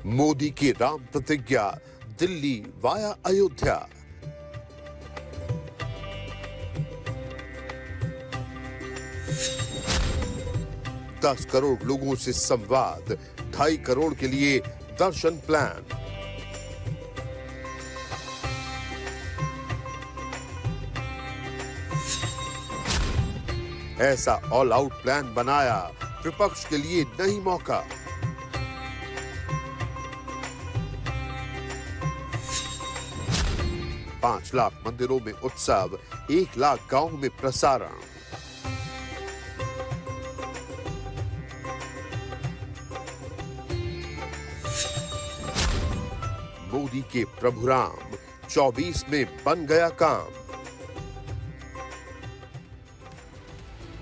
मोदी की राम प्रतिज्ञा, दिल्ली वाया अयोध्या। दस करोड़ लोगों से संवाद, 2.5 करोड़ के लिए दर्शन प्लान। ऐसा ऑल आउट प्लान बनाया, विपक्ष के लिए नहीं मौका। पांच लाख मंदिरों में उत्सव, 1 लाख गांव में प्रसारण। मोदी के प्रभु राम, 24 में बन गया काम।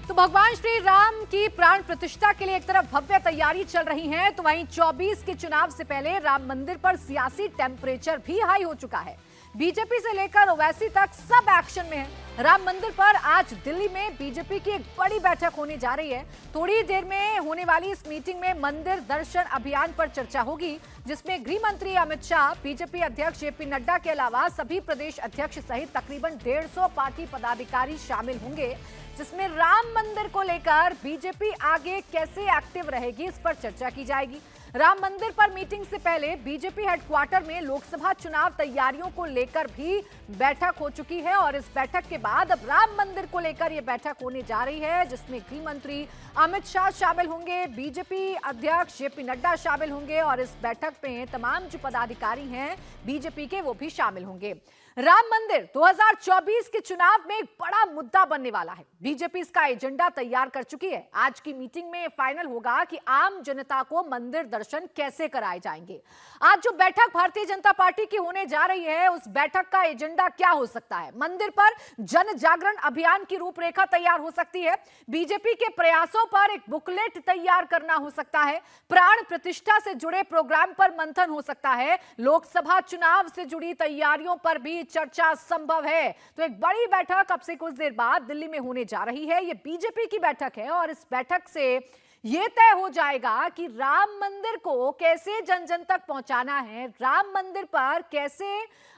तो भगवान श्री राम की प्राण प्रतिष्ठा के लिए एक तरफ भव्य तैयारी चल रही है, तो वहीं 24 के चुनाव से पहले राम मंदिर पर सियासी टेम्परेचर भी हाई हो चुका है। बीजेपी से लेकर ओवैसी तक सब एक्शन में है। राम मंदिर पर आज दिल्ली में बीजेपी की एक बड़ी बैठक होने जा रही है। थोड़ी देर में होने वाली इस मीटिंग में मंदिर दर्शन अभियान पर चर्चा होगी, जिसमें गृह मंत्री अमित शाह, बीजेपी अध्यक्ष जेपी नड्डा के अलावा सभी प्रदेश अध्यक्ष सहित तकरीबन 150 पार्टी पदाधिकारी शामिल होंगे, जिसमें राम मंदिर को लेकर बीजेपी आगे कैसे एक्टिव रहेगी इस पर चर्चा की जाएगी। राम मंदिर पर मीटिंग से पहले बीजेपी हेडक्वार्टर में लोकसभा चुनाव तैयारियों को लेकर भी बैठक हो चुकी है और इस बैठक के बाद अब राम मंदिर को लेकर यह बैठक होने जा रही है, जिसमें गृह मंत्री अमित शाह शामिल होंगे, बीजेपी अध्यक्ष जेपी नड्डा शामिल होंगे और इस बैठक में तमाम जो पदाधिकारी हैं बीजेपी के वो भी शामिल होंगे। राम मंदिर 2024 के चुनाव में एक बड़ा मुद्दा बनने वाला है। बीजेपी इसका एजेंडा तैयार कर चुकी है। आज की मीटिंग में फाइनल होगा कि आम जनता को मंदिर दर्शन कैसे कराए जाएंगे। आज जो बैठक भारतीय जनता पार्टी की होने जा रही है, उस बैठक का एजेंडा क्या हो सकता है? मंदिर पर जन जागरण अभियान की रूपरेखा तैयार हो सकती है। बीजेपी के प्रयासों पर एक बुकलेट तैयार करना हो सकता है। प्राण प्रतिष्ठा से जुड़े प्रोग्राम पर मंथन हो सकता है। लोकसभा चुनाव से जुड़ी तैयारियों पर भी चर्चा संभव है। तो एक बड़ी बैठक अब से कुछ देर बाद दिल्ली में होने जा रही है। ये बीजेपी की बैठक है और इस बैठक से ये तय हो जाएगा कि राम मंदिर को कैसे जन जन तक पहुंचाना है, राम मंदिर पर कैसे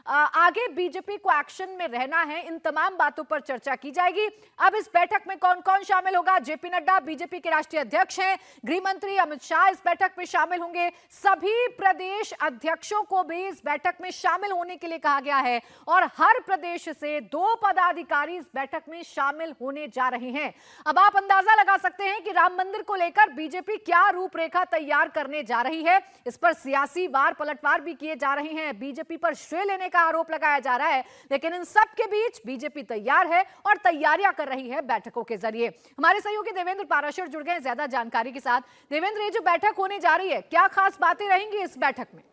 आगे बीजेपी को एक्शन में रहना है। इन तमाम बातों पर चर्चा की जाएगी। अब इस बैठक में कौन कौन शामिल होगा? जेपी नड्डा बीजेपी के राष्ट्रीय अध्यक्ष हैं, गृह मंत्री अमित शाह इस बैठक में शामिल होंगे। सभी प्रदेश अध्यक्षों को भी इस बैठक में शामिल होने के लिए कहा गया है और हर प्रदेश से 2 पदाधिकारी इस बैठक में शामिल होने जा रहे हैं। अब आप अंदाजा लगा सकते हैं कि राम मंदिर को लेकर बीजेपी क्या रूपरेखा तैयार करने जा रही है। इस पर सियासी वार पलटवार भी किए जा रहे हैं, बीजेपी पर श्रेय लेने का आरोप लगाया जा रहा है, लेकिन इन सब के बीच बीजेपी तैयार है और तैयारियां कर रही है बैठकों के जरिए। हमारे सहयोगी देवेंद्र पाराशर जुड़ गए ज्यादा जानकारी के साथ। देवेंद्र, ये जो बैठक होने जा रही है, क्या खास बातें रहेंगी इस बैठक में?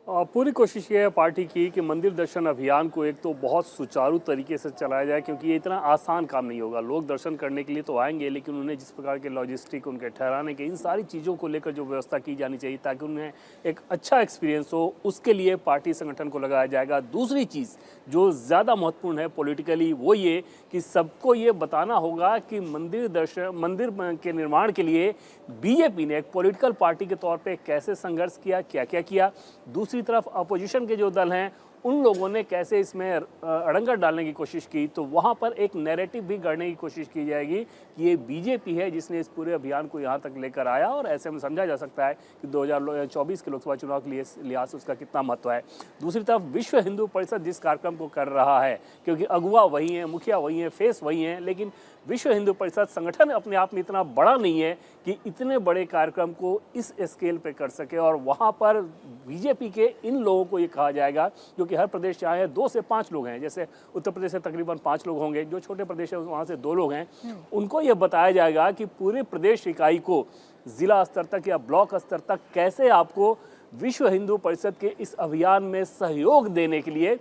पूरी कोशिश ये है पार्टी की कि मंदिर दर्शन अभियान को एक तो बहुत सुचारू तरीके से चलाया जाए, क्योंकि ये इतना आसान काम नहीं होगा। लोग दर्शन करने के लिए तो आएंगे, लेकिन उन्हें जिस प्रकार के लॉजिस्टिक, उनके ठहराने के, इन सारी चीज़ों को लेकर जो व्यवस्था की जानी चाहिए ताकि उन्हें एक अच्छा एक्सपीरियंस हो, उसके लिए पार्टी संगठन को लगाया जाएगा। दूसरी चीज़ जो ज़्यादा महत्वपूर्ण है पॉलिटिकली, वो ये कि सबको ये बताना होगा कि मंदिर के निर्माण के लिए बीजेपी ने एक पॉलिटिकल पार्टी के तौर पर कैसे संघर्ष किया, क्या क्या किया। दूसरी तरफ अपोजिशन के जो दल हैं उन लोगों ने कैसे इसमें अड़ंगा डालने की कोशिश की, तो वहाँ पर एक नैरेटिव भी गढ़ने की कोशिश की जाएगी कि ये बीजेपी है जिसने इस पूरे अभियान को यहाँ तक लेकर आया और ऐसे में समझा जा सकता है कि 2024 के लोकसभा चुनाव के लिए लिहाज से उसका कितना महत्व है। दूसरी तरफ विश्व हिंदू परिषद जिस कार्यक्रम को कर रहा है, क्योंकि अगुवा वही है, मुखिया वही है, फेस वही है, लेकिन विश्व हिंदू परिषद संगठन अपने आप में इतना बड़ा नहीं है कि इतने बड़े कार्यक्रम को इस स्केल पे कर सके। और वहाँ पर बीजेपी के इन लोगों को ये कहा जाएगा, जो कि हर प्रदेश से आए हैं, 2 से 5 लोग हैं, जैसे उत्तर प्रदेश से तकरीबन 5 लोग होंगे, जो छोटे प्रदेश है वहाँ से 2 लोग हैं, उनको ये बताया जाएगा कि पूरे प्रदेश इकाई को जिला स्तर तक या ब्लॉक स्तर तक कैसे आपको विश्व हिंदू परिषद के इस अभियान में सहयोग देने के लिए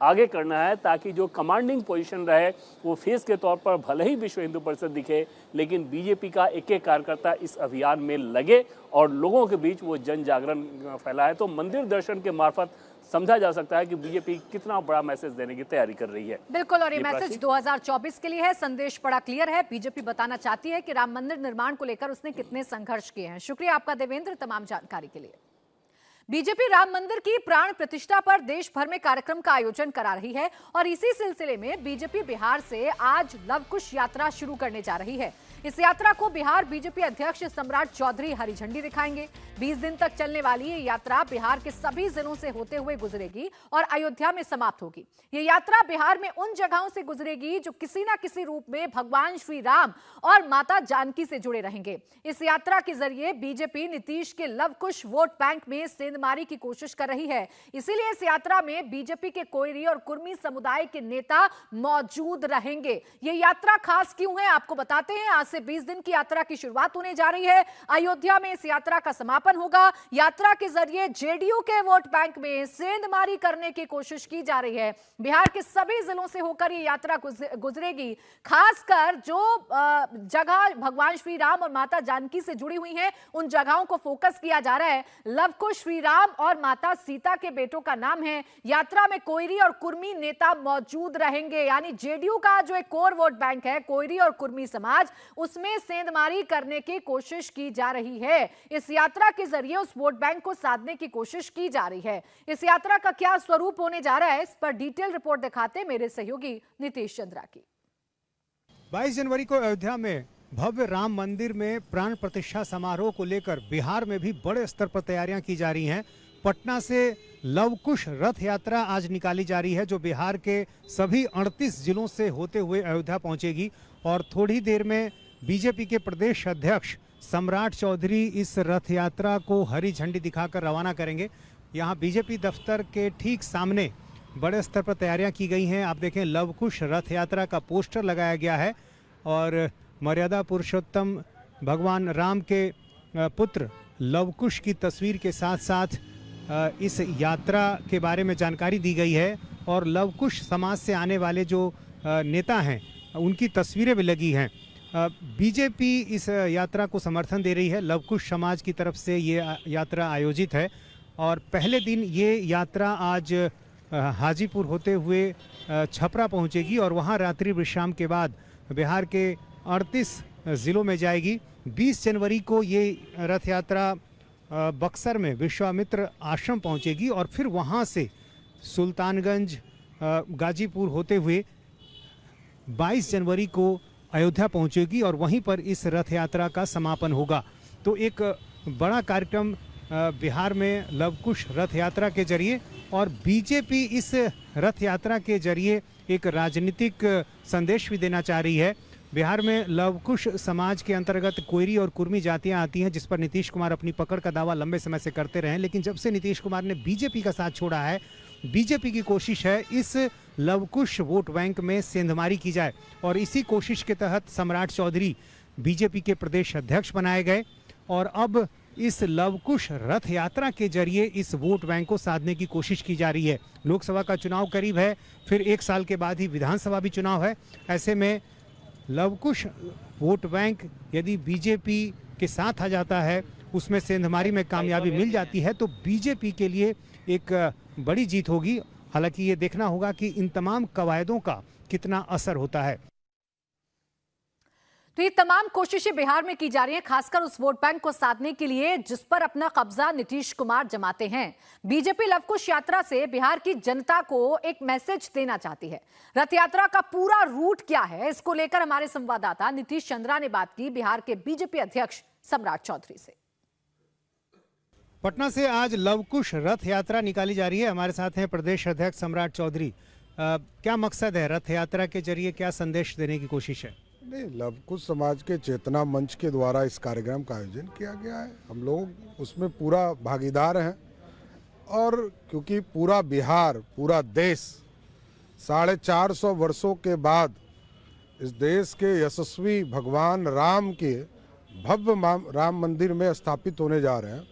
आगे करना है, ताकि जो कमांडिंग पोजीशन रहे वो फेस के तौर पर भले ही विश्व हिंदू परिषद दिखे, लेकिन बीजेपी का एक एक कार्यकर्ता इस अभियान में लगे और लोगों के बीच वो जन जागरण फैलाए। तो मंदिर दर्शन के मार्फत समझा जा सकता है कि बीजेपी कितना बड़ा मैसेज देने की तैयारी कर रही है। बिल्कुल, और ये मैसेज 2024 के लिए है। संदेश बड़ा क्लियर है। बीजेपी बताना चाहती है कि राम मंदिर निर्माण को लेकर उसने कितने संघर्ष किए हैं। शुक्रिया आपका देवेंद्र, तमाम जानकारी के लिए। बीजेपी राम मंदिर की प्राण प्रतिष्ठा पर देश भर में कार्यक्रम का आयोजन करा रही है और इसी सिलसिले में बीजेपी बिहार से आज लव कुश यात्रा शुरू करने जा रही है। इस यात्रा को बिहार बीजेपी अध्यक्ष सम्राट चौधरी हरी झंडी दिखाएंगे। 20 दिन तक चलने वाली ये यात्रा बिहार के सभी जिलों से होते हुए गुजरेगी और अयोध्या में समाप्त होगी। ये यात्रा बिहार में उन जगहों से गुजरेगी जो किसी न किसी रूप में भगवान श्री राम और माता जानकी से जुड़े रहेंगे। इस यात्रा के जरिए बीजेपी नीतीश के लव कुश वोट बैंक में सेंधमारी की कोशिश कर रही है। इसीलिए इस यात्रा में बीजेपी के कोयरी और कुर्मी समुदाय के नेता मौजूद रहेंगे। ये यात्रा खास क्यों है, आपको बताते हैं। आज से 20 दिन की यात्रा की शुरुआत होने जा रही है। अयोध्या में इस यात्रा का समापन होगा। यात्रा के जरिए जेडीयू के वोट बैंक में सेंधमारी करने की कोशिश की जा रही है। बिहार के सभी जिलों से होकर ये यात्रा गुजरेगी। खासकर जो जगह भगवान श्री राम और माता जानकी से जुड़ी हुई हैं, उन जगहों को फोकस किया जा रहा है। लव कुश श्री राम और माता सीता के बेटों का नाम है। यात्रा में कोयरी और कुर्मी नेता मौजूद रहेंगे, यानी जेडीयू का जो एक कोर वोट बैंक है, कोयरी और कुर्मी समाज, उसमें सेंधमारी करने की कोशिश की जा रही है। इस यात्रा के जरिए उस वोट बैंक को साधने की कोशिश की जा रही है। इस यात्रा का क्या स्वरूप होने जा रहा है, इस पर डिटेल रिपोर्ट दिखाते मेरे सहयोगी नीतीश चंद्रा की। 22 जनवरी को अयोध्या में भव्य राम मंदिर में प्राण प्रतिष्ठा समारोह को लेकर बिहार में भी बड़े स्तर पर तैयारियां की जा रही हैं। पटना से लव कुश रथ यात्रा आज निकाली जा रही है, जो बिहार के सभी 38 जिलों से होते हुए अयोध्या पहुंचेगी और थोड़ी देर में बीजेपी के प्रदेश अध्यक्ष सम्राट चौधरी इस रथ यात्रा को हरी झंडी दिखाकर रवाना करेंगे। यहाँ बीजेपी दफ्तर के ठीक सामने बड़े स्तर पर तैयारियां की गई हैं। आप देखें, लव कुश रथ यात्रा का पोस्टर लगाया गया है और मर्यादा पुरुषोत्तम भगवान राम के पुत्र लव कुश की तस्वीर के साथ साथ इस यात्रा के बारे में जानकारी दी गई है और लव कुश समाज से आने वाले जो नेता हैं उनकी तस्वीरें भी लगी हैं। बीजेपी इस यात्रा को समर्थन दे रही है। लव कुश समाज की तरफ से ये यात्रा आयोजित है और पहले दिन ये यात्रा आज हाजीपुर होते हुए छपरा पहुंचेगी और वहां रात्रि विश्राम के बाद बिहार के 38 ज़िलों में जाएगी। 20 जनवरी को ये रथ यात्रा बक्सर में विश्वामित्र आश्रम पहुंचेगी और फिर वहां से सुल्तानगंज गाजीपुर होते हुए 22 जनवरी को अयोध्या पहुंचेगी और वहीं पर इस रथ यात्रा का समापन होगा। तो एक बड़ा कार्यक्रम बिहार में लव कुश रथ यात्रा के जरिए और बीजेपी इस रथ यात्रा के जरिए एक राजनीतिक संदेश भी देना चाह रही है। बिहार में लव कुश समाज के अंतर्गत कोयरी और कुर्मी जातियां आती हैं, जिस पर नीतीश कुमार अपनी पकड़ का दावा लंबे समय से करते रहे हैं, लेकिन जब से नीतीश कुमार ने बीजेपी का साथ छोड़ा है, बीजेपी की कोशिश है इस लव कुश वोट बैंक में सेंधमारी की जाए और इसी कोशिश के तहत सम्राट चौधरी बीजेपी के प्रदेश अध्यक्ष बनाए गए और अब इस लव कुश रथ यात्रा के जरिए इस वोट बैंक को साधने की कोशिश की जा रही है। लोकसभा का चुनाव करीब है, फिर 1 साल के बाद ही विधानसभा भी चुनाव है। ऐसे में लव कुश वोट बैंक यदि बीजेपी के साथ आ जाता है, उसमें सेंधमारी में कामयाबी मिल जाती है, तो बीजेपी के लिए एक बड़ी जीत होगी। हालांकि ये देखना होगा कि इन तमाम कवायदों का कितना असर होता है। तो ये तमाम कोशिशें बिहार में की जा रही हैं, खासकर उस वोट बैंक को साधने के लिए जिस पर अपना कब्जा नीतीश कुमार जमाते हैं। बीजेपी लव कुश यात्रा से बिहार की जनता को एक मैसेज देना चाहती है। रथ यात्रा का पूरा रूट क्या है, इसको लेकर हमारे संवाददाता नीतीश चंद्रा ने बात की बिहार के बीजेपी अध्यक्ष सम्राट चौधरी से। पटना से आज लव कुश रथ यात्रा निकाली जा रही है। हमारे साथ हैं प्रदेश अध्यक्ष सम्राट चौधरी। क्या मकसद है रथ यात्रा के जरिए, क्या संदेश देने की कोशिश है? नहीं, लव कुश समाज के चेतना मंच के द्वारा इस कार्यक्रम का आयोजन किया गया है। हम लोग उसमें पूरा भागीदार हैं और क्योंकि पूरा बिहार, पूरा देश 450 वर्षों के बाद इस देश के यशस्वी भगवान राम के भव्य राम मंदिर में स्थापित होने जा रहे हैं,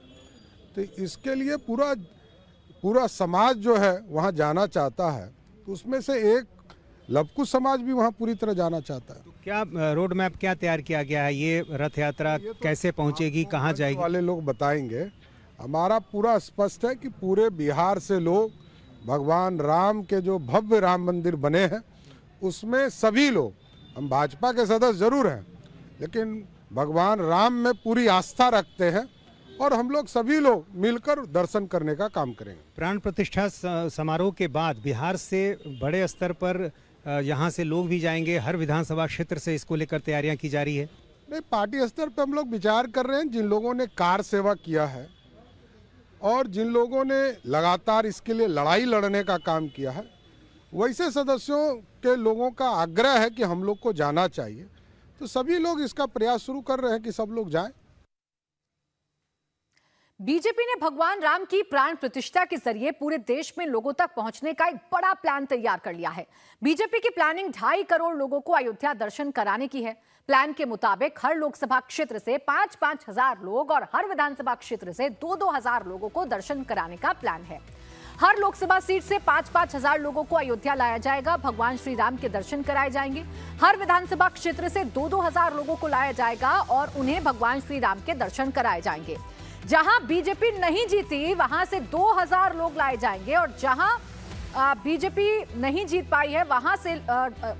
तो इसके लिए पूरा समाज जो है वहाँ जाना चाहता है। तो उसमें से एक लव कुश समाज भी वहाँ पूरी तरह जाना चाहता है। तो क्या रोड मैप क्या तैयार किया गया है? ये रथ यात्रा कैसे पहुँचेगी, कहाँ जाएगी? वाले लोग बताएंगे। हमारा पूरा स्पष्ट है कि पूरे बिहार से लोग भगवान राम के जो भव्य राम मंदिर बने हैं उसमें सभी लोग, हम भाजपा के सदस्य जरूर हैं लेकिन भगवान राम में पूरी आस्था रखते हैं और हम लोग सभी लोग मिलकर दर्शन करने का काम करेंगे। प्राण प्रतिष्ठा समारोह के बाद बिहार से बड़े स्तर पर यहाँ से लोग भी जाएंगे, हर विधानसभा क्षेत्र से इसको लेकर तैयारियां की जा रही है। नहीं, पार्टी स्तर पर हम लोग विचार कर रहे हैं, जिन लोगों ने कार सेवा किया है और जिन लोगों ने लगातार इसके लिए लड़ाई लड़ने का काम किया है, वैसे सदस्यों के लोगों का आग्रह है कि हम लोग को जाना चाहिए, तो सभी लोग इसका प्रयास शुरू कर रहे हैं कि सब लोग जाएं। बीजेपी ने भगवान राम की प्राण प्रतिष्ठा के जरिए पूरे देश में लोगों तक पहुंचने का एक बड़ा प्लान तैयार कर लिया है। बीजेपी की प्लानिंग 2.5 करोड़ लोगों को अयोध्या दर्शन कराने की है। प्लान के मुताबिक हर लोकसभा क्षेत्र से 5-5 हजार लोग और हर विधानसभा क्षेत्र से 2-2 हजार लोगों को दर्शन कराने का प्लान है। हर लोकसभा सीट से 5-5 हजार लोगों को अयोध्या लाया जाएगा, भगवान श्री राम के दर्शन कराए जाएंगे। हर विधानसभा क्षेत्र से 2-2 हजार लोगों को लाया जाएगा और उन्हें भगवान श्री राम के दर्शन कराए जाएंगे। जहां बीजेपी नहीं जीती वहां से 2000 लोग लाए जाएंगे और जहां बीजेपी नहीं जीत पाई है वहां से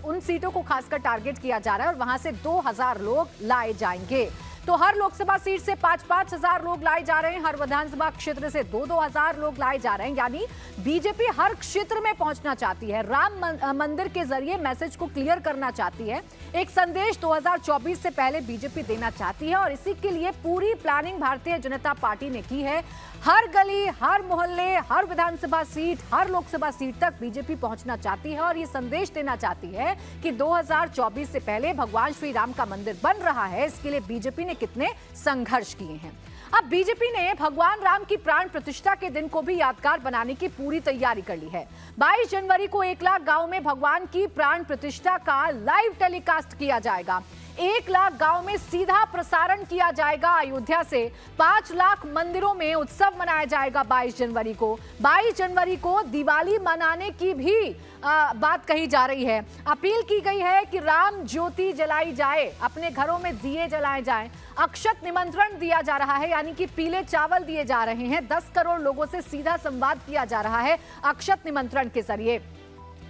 उन सीटों को खासकर टारगेट किया जा रहा है और वहां से 2000 लोग लाए जाएंगे। तो हर लोकसभा सीट से 5-5 हजार लोग लाए जा रहे हैं, हर विधानसभा क्षेत्र से 2-2 हजार लोग लाए जा रहे हैं। यानी बीजेपी हर क्षेत्र में पहुंचना चाहती है, राम मंदिर के जरिए मैसेज को क्लियर करना चाहती है, एक संदेश 2024 से पहले बीजेपी देना चाहती है और इसी के लिए पूरी प्लानिंग भारतीय जनता पार्टी ने की है। हर गली, हर मोहल्ले, हर विधानसभा सीट, हर लोकसभा सीट तक बीजेपी पहुंचना चाहती है और ये संदेश देना चाहती है कि 2024 से पहले भगवान श्री राम का मंदिर बन रहा है। इसके लिए बीजेपी ने कितने संघर्ष किए हैं। अब बीजेपी ने भगवान राम की प्राण प्रतिष्ठा के दिन को भी यादगार बनाने की पूरी तैयारी कर ली है। 22 जनवरी को 1 लाख गांव में भगवान की प्राण प्रतिष्ठा का लाइव टेलीकास्ट किया जाएगा। 1 लाख गांव में सीधा प्रसारण किया जाएगा अयोध्या से। 5 लाख मंदिरों में उत्सव मनाया जाएगा 22 जनवरी को। 22 जनवरी को दिवाली मनाने की भी बात कही जा रही है। अपील की गई है कि राम ज्योति जलाई जाए, अपने घरों में दिए जलाए जाएं। अक्षत निमंत्रण दिया जा रहा है, यानी कि पीले चावल दिए जा रहे हैं। 10 करोड़ लोगों से सीधा संवाद किया जा रहा है अक्षत निमंत्रण के जरिए।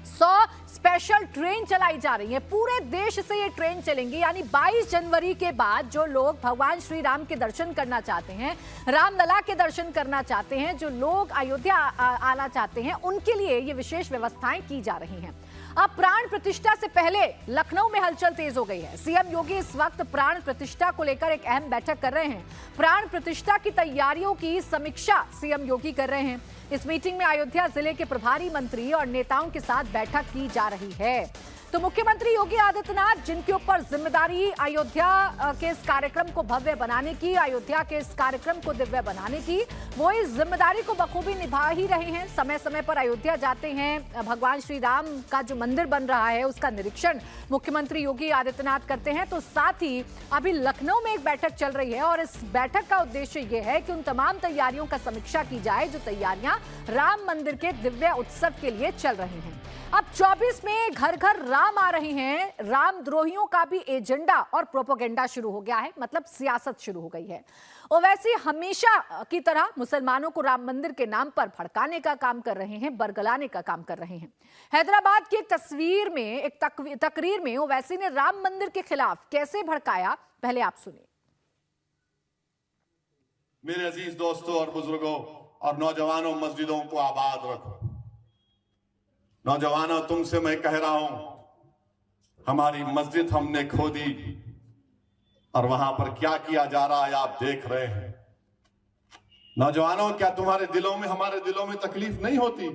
100 स्पेशल ट्रेन चलाई जा रही है, पूरे देश से ये ट्रेन चलेंगी। यानी 22 जनवरी के बाद जो लोग भगवान श्री राम के दर्शन करना चाहते हैं, रामलला के दर्शन करना चाहते हैं, जो लोग अयोध्या आना चाहते हैं, उनके लिए ये विशेष व्यवस्थाएं की जा रही हैं। अब प्राण प्रतिष्ठा से पहले लखनऊ में हलचल तेज हो गई है। सीएम योगी इस वक्त प्राण प्रतिष्ठा को लेकर एक अहम बैठक कर रहे हैं। प्राण प्रतिष्ठा की तैयारियों की समीक्षा सीएम योगी कर रहे हैं। इस मीटिंग में अयोध्या जिले के प्रभारी मंत्री और नेताओं के साथ बैठक की जा रही है। तो मुख्यमंत्री योगी आदित्यनाथ, जिनके ऊपर जिम्मेदारी अयोध्या के इस कार्यक्रम को भव्य बनाने की, अयोध्या के इस कार्यक्रम को दिव्य बनाने की, वो इस जिम्मेदारी को बखूबी निभा ही रहे हैं। समय समय पर अयोध्या जाते हैं, भगवान श्री राम का जो मंदिर बन रहा है उसका निरीक्षण मुख्यमंत्री योगी आदित्यनाथ करते हैं। तो साथ ही अभी लखनऊ में एक बैठक चल रही है और इस बैठक का उद्देश्य ये है कि उन तमाम तैयारियों का समीक्षा की जाए जो तैयारियां राम मंदिर के दिव्य उत्सव के लिए चल रही हैं। अब 24 में घर घर राम आ रहे हैं। रामद्रोहियों का भी एजेंडा और प्रोपेगेंडा शुरू हो गया है, मतलब सियासत शुरू हो गई है। ओवैसी हमेशा की तरह मुसलमानों को राम मंदिर के नाम पर भड़काने का काम कर रहे हैं, बरगलाने का काम कर रहे हैं। हैदराबाद की एक तकरीर में ओवैसी ने राम मंदिर के खिलाफ कैसे भड़काया, पहले आप सुनिए। मेरे अजीज दोस्तों और बुजुर्गों और नौजवानों, मस्जिदों को आबाद रखो। नौजवानों, तुमसे मैं कह रहा हूं, हमारी मस्जिद हमने खो दी और वहां पर क्या किया जा रहा है आप देख रहे हैं। नौजवानों, क्या तुम्हारे दिलों में, हमारे दिलों में तकलीफ नहीं होती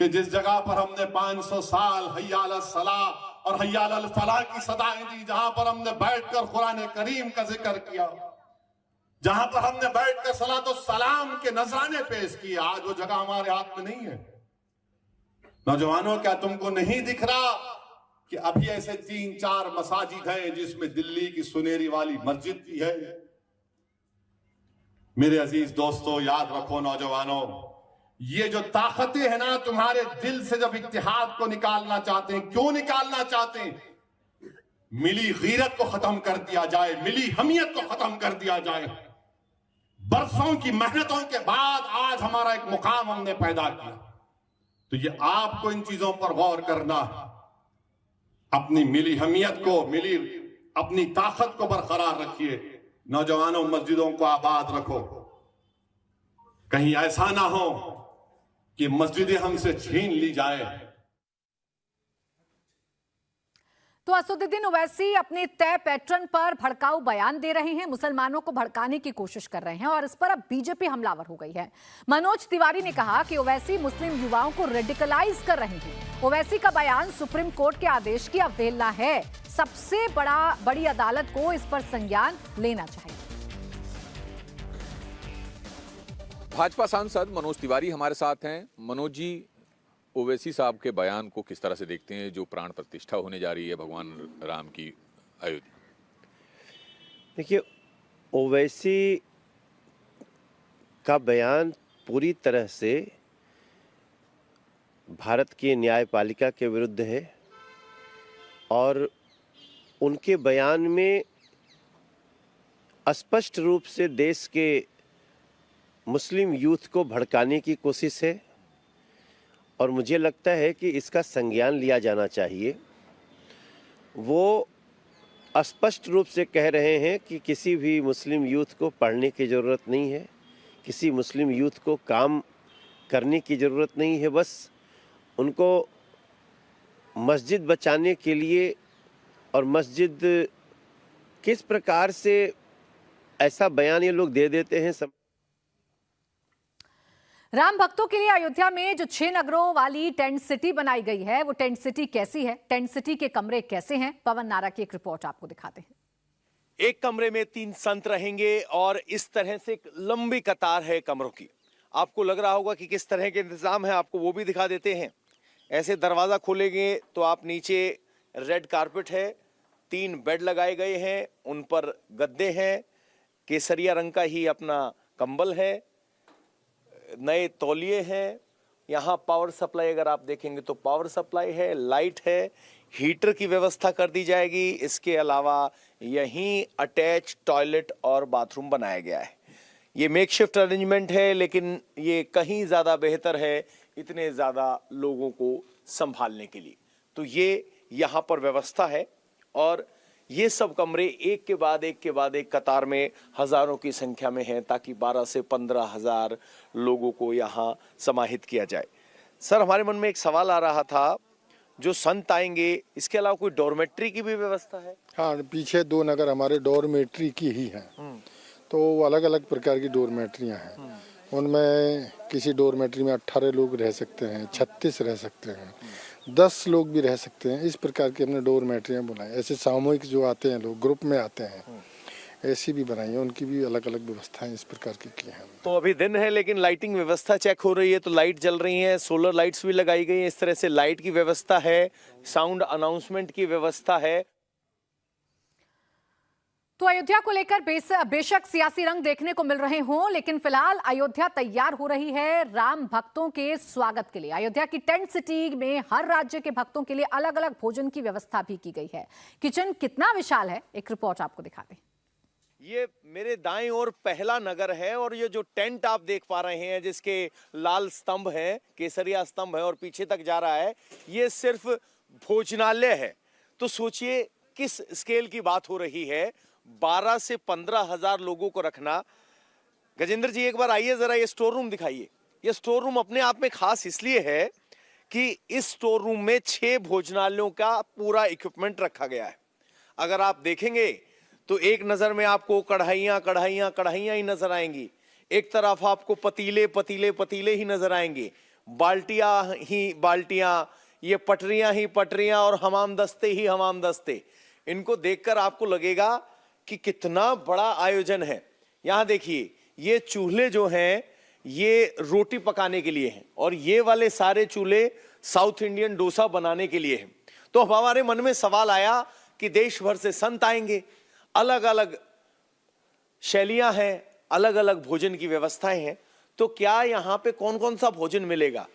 कि जिस जगह पर हमने 500 साल हय्या अल सलाह और हय्या अल फलाह की सदाएं दी, जहां पर हमने बैठकर कुरान करीम का जिक्र किया, जहां पर हमने बैठकर सलात और सलाम के नजराने पेश किए, आज वो जगह हमारे हाथ में नहीं है। नौजवानों, क्या तुमको नहीं दिख रहा कि अभी ऐसे 3-4 मसाजिद हैं जिसमें दिल्ली की सुनेरी वाली मस्जिद भी है। मेरे अजीज दोस्तों, याद रखो नौजवानों, ये जो ताकतें हैं ना, तुम्हारे दिल से जब इत्तेहाद को निकालना चाहते हैं, क्यों निकालना चाहते हैं? मिली गीरत को खत्म कर दिया जाए, मिली हमियत को खत्म कर दिया जाए। बरसों की मेहनतों के बाद आज हमारा एक मुकाम हमने पैदा किया, तो ये आपको इन चीजों पर गौर करना है। अपनी मिली हमियत को, अपनी ताकत को बरकरार रखिए। नौजवानों, मस्जिदों को आबाद रखो। कहीं ऐसा ना हो कि मस्जिदें हमसे छीन ली जाए। तो असदुद्दीन ओवैसी अपने तय पैटर्न पर भड़काऊ बयान दे रहे हैं, मुसलमानों को भड़काने की कोशिश कर रहे हैं और इस पर अब बीजेपी हमलावर हो गई है। मनोज तिवारी ने कहा कि ओवैसी मुस्लिम युवाओं को रेडिकलाइज कर रहे हैं। ओवैसी का बयान सुप्रीम कोर्ट के आदेश की अवहेलना है। सबसे बड़ी अदालत को इस पर संज्ञान लेना चाहिए। भाजपा सांसद मनोज तिवारी हमारे साथ हैं। मनोज जी, ओवैसी साहब के बयान को किस तरह से देखते हैं, जो प्राण प्रतिष्ठा होने जा रही है भगवान राम की अयोध्या? देखिए, ओवैसी का बयान पूरी तरह से भारत की न्यायपालिका के विरुद्ध है और उनके बयान में स्पष्ट रूप से देश के मुस्लिम यूथ को भड़काने की कोशिश है और मुझे लगता है कि इसका संज्ञान लिया जाना चाहिए। वो स्पष्ट रूप से कह रहे हैं कि किसी भी मुस्लिम यूथ को पढ़ने की ज़रूरत नहीं है, किसी मुस्लिम यूथ को काम करने की ज़रूरत नहीं है, बस उनको मस्जिद बचाने के लिए और मस्जिद किस प्रकार से ऐसा बयान ये लोग दे देते हैं। राम भक्तों के लिए अयोध्या में जो 6 नगरों वाली टेंट सिटी बनाई गई है, वो टेंट सिटी कैसी है, टेंट सिटी के कमरे कैसे हैं, पवन नारा की एक रिपोर्ट आपको दिखाते हैं। एक कमरे में 3 संत रहेंगे और इस तरह से एक लंबी कतार है कमरों की। आपको लग रहा होगा कि किस तरह के इंतजाम है, आपको वो भी दिखा देते हैं। ऐसे दरवाजा खोलेंगे तो आप नीचे रेड कारपेट है, 3 बेड लगाए गए हैं, उन पर गद्दे हैं, केसरिया रंग का ही अपना कंबल है, नए तौलिए हैं। यहाँ पावर सप्लाई अगर आप देखेंगे तो पावर सप्लाई है, लाइट है, हीटर की व्यवस्था कर दी जाएगी। इसके अलावा यहीं अटैच टॉयलेट और बाथरूम बनाया गया है। ये मेकशिफ्ट अरेंजमेंट है, लेकिन ये कहीं ज़्यादा बेहतर है इतने ज़्यादा लोगों को संभालने के लिए। तो ये यहाँ पर व्यवस्था है और ये सब कमरे एक के बाद एक कतार में हज़ारों की संख्या में हैं, ताकि 12 से 15 हज़ार लोगों को यहाँ समाहित किया जाए। सर, हमारे मन में एक सवाल आ रहा था, जो संत आएंगे इसके अलावा कोई डॉर्मेट्री की भी व्यवस्था है? हाँ, पीछे 2 नगर हमारे डॉर्मेट्री की ही हैं, तो अलग अलग प्रकार की डॉर्मेट्रियाँ हैं। उनमें किसी डॉर्मेट्री में 18 लोग रह सकते हैं, 36 रह सकते हैं, 10 लोग भी रह सकते हैं। इस प्रकार की हमने डॉर्मेट्रियाँ बनाई। ऐसे सामूहिक जो आते हैं लोग, ग्रुप में आते हैं, ऐसी भी बनाई है। उनकी भी अलग अलग व्यवस्थाएं इस प्रकार की हैं। तो अभी दिन है लेकिन लाइटिंग व्यवस्था चेक हो रही है, तो लाइट जल रही है, सोलर लाइट्स भी लगाई गई हैं। इस तरह से लाइट की व्यवस्था है, साउंड अनाउंसमेंट की व्यवस्था है। तो अयोध्या को लेकर बेशक सियासी रंग देखने को मिल रहे हों, लेकिन फिलहाल अयोध्या तैयार हो रही है राम भक्तों के स्वागत के लिए। अयोध्या की टेंट सिटी में हर राज्य के भक्तों के लिए अलग अलग भोजन की व्यवस्था भी की गई है। किचन कितना विशाल है, एक रिपोर्ट आपको दिखाते हैं। ये मेरे दाएं ओर पहला नगर है और ये जो टेंट आप देख पा रहे हैं, जिसके लाल स्तंभ है, केसरिया स्तंभ है और पीछे तक जा रहा है, ये सिर्फ भोजनालय है। तो सोचिए किस स्केल की बात हो रही है। 12 से 15 हज़ार लोगों को रखना। गजेंद्र जी, एक बार आइए, जरा ये स्टोर रूम दिखाइए। ये स्टोर रूम अपने आप में खास इसलिए है कि इस स्टोर रूम में 6 भोजनालयों का पूरा इक्विपमेंट रखा गया है। अगर आप देखेंगे तो एक नजर में आपको कढ़ाइयां ही नजर आएंगी, एक तरफ आपको पतीले ही नजर आएंगे, बाल्टियां, ये पटरियां ही पटरियां और हमाम दस्ते। इनको देखकर आपको लगेगा कि कितना बड़ा आयोजन है। यहां देखिए, ये चूल्हे जो हैं ये रोटी पकाने के लिए हैं और ये वाले सारे चूल्हे साउथ इंडियन डोसा बनाने के लिए हैं। तो अब हमारे मन में सवाल आया कि देश भर से संत आएंगे, अलग अलग शैलियां हैं, अलग अलग भोजन की व्यवस्थाएं हैं, तो क्या यहाँ पे कौन कौन सा भोजन मिलेगा?